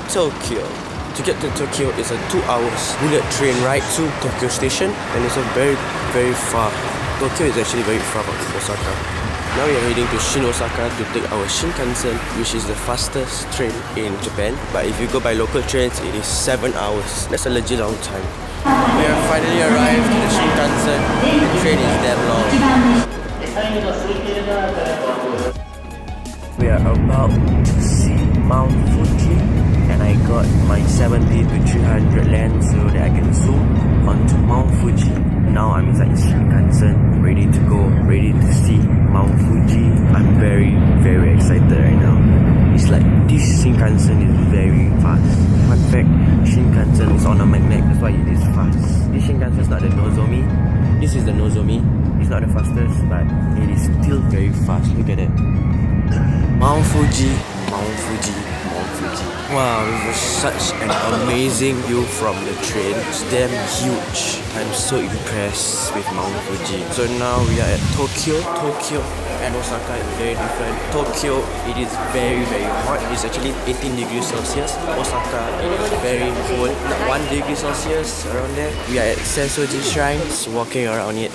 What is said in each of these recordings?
Tokyo. To get to Tokyo is a 2 hours bullet train ride to Tokyo Station, and it's a very far. Tokyo is actually very far from Osaka. Now we are heading to Osaka to take our Shinkansen, which is the fastest train in Japan. But if you go by local trains, it is 7 hours. That's a legit long time. We have finally arrived to the Shinkansen. The train is damn long. We are about to see Mount Fuji, and I got my 70 to 300 lens so that I can zoom onto Mount Fuji. Now I'm inside Shinkansen, ready to go, ready to see Mount Fuji. I'm very excited right now. It's like this Shinkansen is very fast. Fun fact, Shinkansen is on a magnet, that's why it is fast. This Shinkansen is not the Nozomi. This is the Nozomi. It's not the fastest, but it is still very fast. Look at it. Mount Fuji, Mount Fuji, Mount Fuji. Wow, this is such an amazing view from the train. It's damn huge. I'm so impressed with Mount Fuji. So now we are at Tokyo. Tokyo and Osaka is very different. Tokyo, it is very hot. It's actually 18 degrees Celsius. Osaka, it is very cold. Not 1 degree Celsius around there. We are at Sensoji Shrine, just walking around it.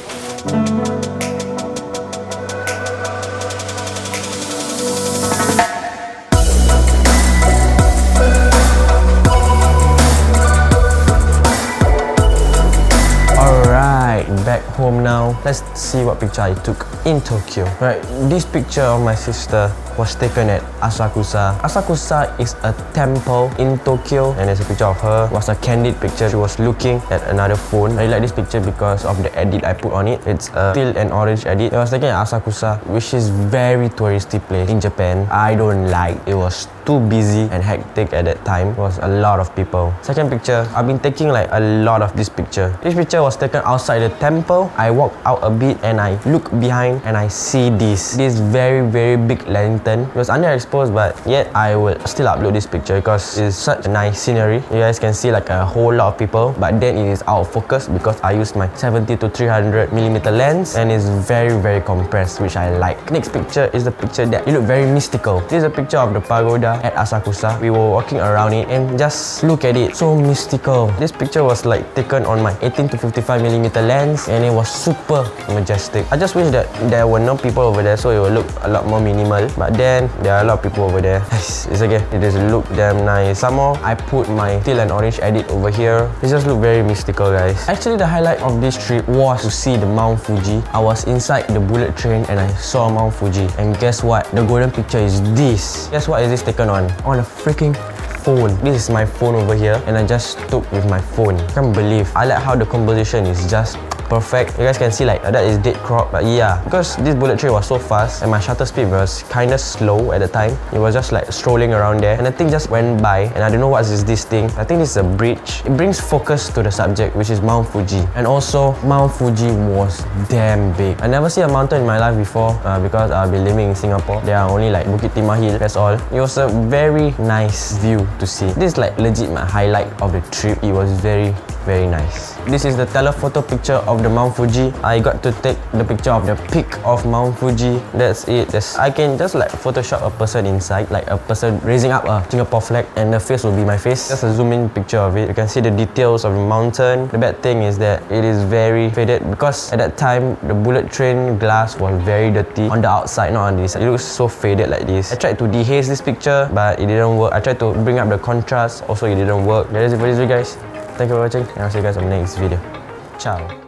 Back home now. Let's see what picture I took in Tokyo. Right, this picture of my sister was taken at Asakusa. Asakusa is a temple in Tokyo, and there's a picture of her. It was a candid picture. She was looking at another phone. I like this picture because of the edit I put on it. It's a teal and orange edit. It was taken at Asakusa, which is very touristy place in Japan. I don't like. It was too busy and hectic at that time. It was a lot of people. Second picture, I've been taking like a lot of this picture. This picture was taken outside the temple. I walked out a bit and I look behind and I see this very big lantern. It was underexposed, but yet I will still upload this picture because it's such a nice scenery. You guys can see like a whole lot of people, but then it is out of focus because I used my 70 to 300mm lens and it's very compressed, which I like. Next picture is the picture that it looked very mystical. This is a picture of the pagoda at Asakusa. We were walking around it and just look at it, so mystical. This picture was like taken on my 18 to 55mm lens and it was super majestic. I just wish that there were no people over there so it would look a lot more minimal, but then there are a lot of people over there. It's okay, it just look damn nice. Some more, I put my teal and orange edit over here. It just look very mystical, guys. Actually, the highlight of this trip was to see the Mount Fuji. I was inside the bullet train and I saw Mount Fuji, and guess what? The golden picture is this. Guess what is this taken on? On a freaking phone. This is my phone over here and I just took with my phone. Can't believe. I like how the composition is just perfect. You guys can see like that is dead crop, but yeah, because this bullet train was so fast and my shutter speed was kinda slow at the time. It was just like strolling around there and the thing just went by and I don't know what is this thing. I think this is a bridge. It brings focus to the subject, which is Mount Fuji. And also Mount Fuji was damn big. I never see a mountain in my life before because I've been living in Singapore. There are only like Bukit Timah Hill, that's all. It was a very nice view to see. This is like legit my highlight of the trip. It was very nice. This is the telephoto picture of the Mount Fuji. I got to take the picture of the peak of Mount Fuji. That's it. I can just like Photoshop a person inside, like a person raising up a Singapore flag, and the face will be my face. Just a zoom in picture of it. You can see the details of the mountain. The bad thing is that it is very faded because at that time the bullet train glass was very dirty on the outside, not on this. It looks so faded like this. I tried to dehaze this picture, but it didn't work. I tried to bring up the contrast, also it didn't work. That is it for this video, guys. Thank you for watching and I'll see you guys on the next video. Ciao.